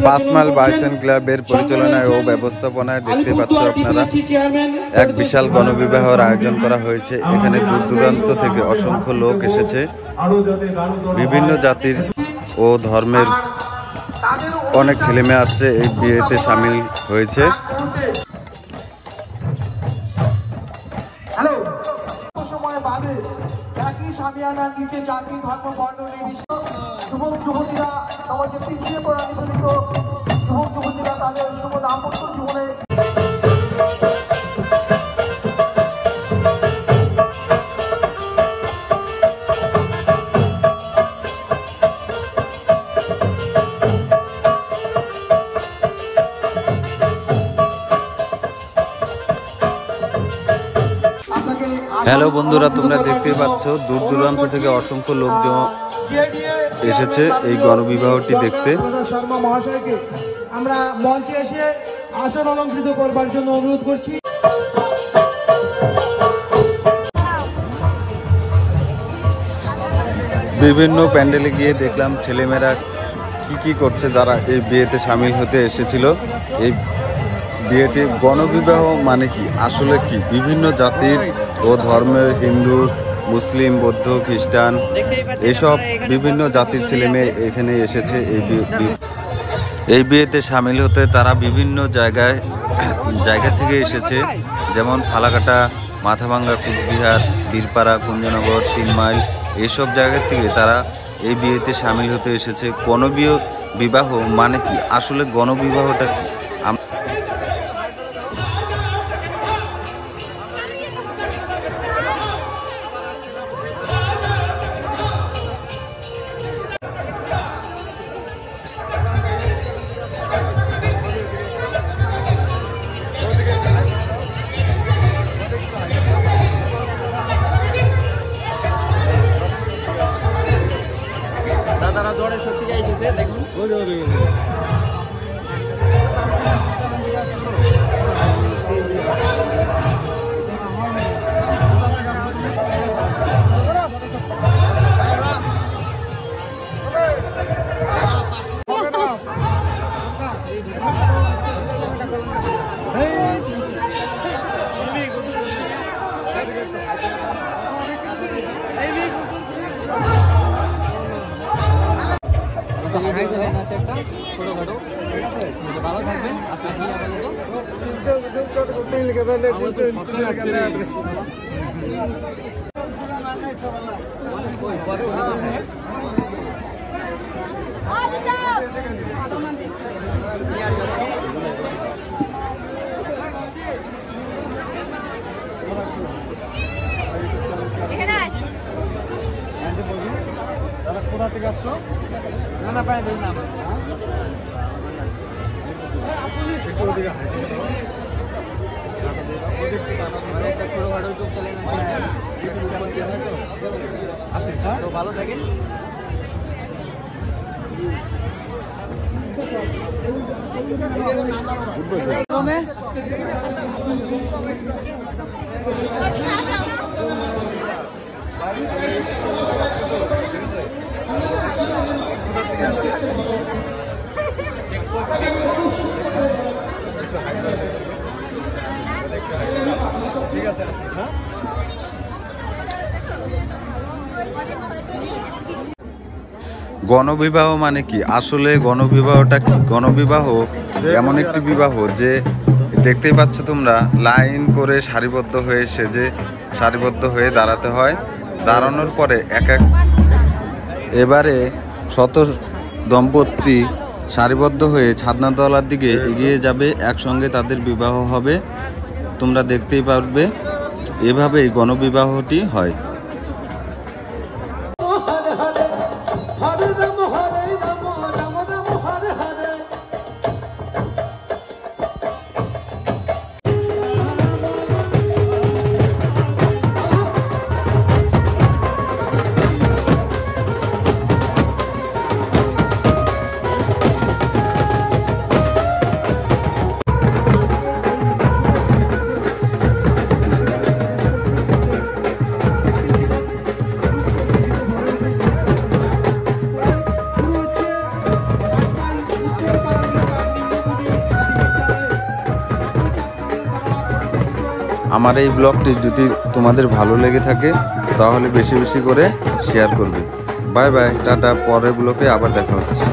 5 mile bison ক্লাবের পরিচালনায় ও ব্যবস্থাপনায় দেখতে পাচ্ছ আপনারা এক বিশাল গণবিবাহের আয়োজন করা হয়েছে। এখানে দূর দূরান্ত থেকে অসংখ্য লোক এসেছে। বিভিন্ন জাতির ও ধর্মের অনেক ছেলেমেয়ে আসছে, এই বিয়েতে সামিল হয়েছে। একই সামিয়ানার নিচে জাতি ধর্ম বর্ণ নির্বিশেষে যুবক যুবতীরা সমাজে পিছিয়ে পড়া নিপীড়িত যুবক যুবতীরা তাদের শুভ দাম্পত্য জীবনে হ্যালো বন্ধুরা, তোমরা দেখতে পাচ্ছ দূর দূরান্ত থেকে অসংখ্য লোকজন এসেছে এই গণবিবাহটি দেখতে। শর্মা মহাশয়কে আমরা মঞ্চে এসে আসন অলঙ্কৃত করবার জন্য অনুরোধ করছি। বিভিন্ন প্যান্ডেলে গিয়ে দেখলাম ছেলেমেয়েরা কি করছে, যারা এই বিয়েতে সামিল হতে এসেছিল। এই বিয়েটি গণবিবাহ মানে কি, আসলে কি, বিভিন্ন জাতির ও ধর্মের হিন্দু, মুসলিম, বৌদ্ধ, খ্রিস্টান এসব বিভিন্ন জাতির ছেলে মেয়ে এখানে এসেছে এই বিয়েতে সামিল হতে। তারা বিভিন্ন জায়গা থেকে এসেছে, যেমন ফালাকাটা, মাথাভাঙ্গা, কুচবিহার, বীরপাড়া, কুঞ্জনগর, 3 মাইল এইসব জায়গা থেকে তারা এই বিয়েতে সামিল হতে এসেছে। গণবিবাহ মানে কি, আসলে গণবিবাহটা কি? দাদারা দৌড়ে সত্যি যাইছে দেখুন। ভালো থাকবেন, দাদা কোথা থেকে আসছো? না পাই দেব না ভালো থাকেন। ঠিক আছে। গণবিবাহ মানে কি, আসলে গণবিবাহটা কি? গণবিবাহ এমন একটি বিবাহ যে দেখতেই পাচ্ছ তোমরা, লাইন করে সারিবদ্ধ হয়ে দাঁড়াতে হয়। দাঁড়ানোর পরে এবারে শত দম্পতি সারিবদ্ধ হয়ে ছাদনাতলার দিকে এগিয়ে যাবে, একসঙ্গে তাদের বিবাহ হবে। তোমরা দেখতেই পারবে, এভাবেই গণবিবাহটি হয়। আমার এই ব্লগটি যদি তোমাদের ভালো লেগে থাকে তাহলে বেশি বেশি করে শেয়ার করবে। বাই বাই, টাটা, পরের ব্লগে আবার দেখা হচ্ছে।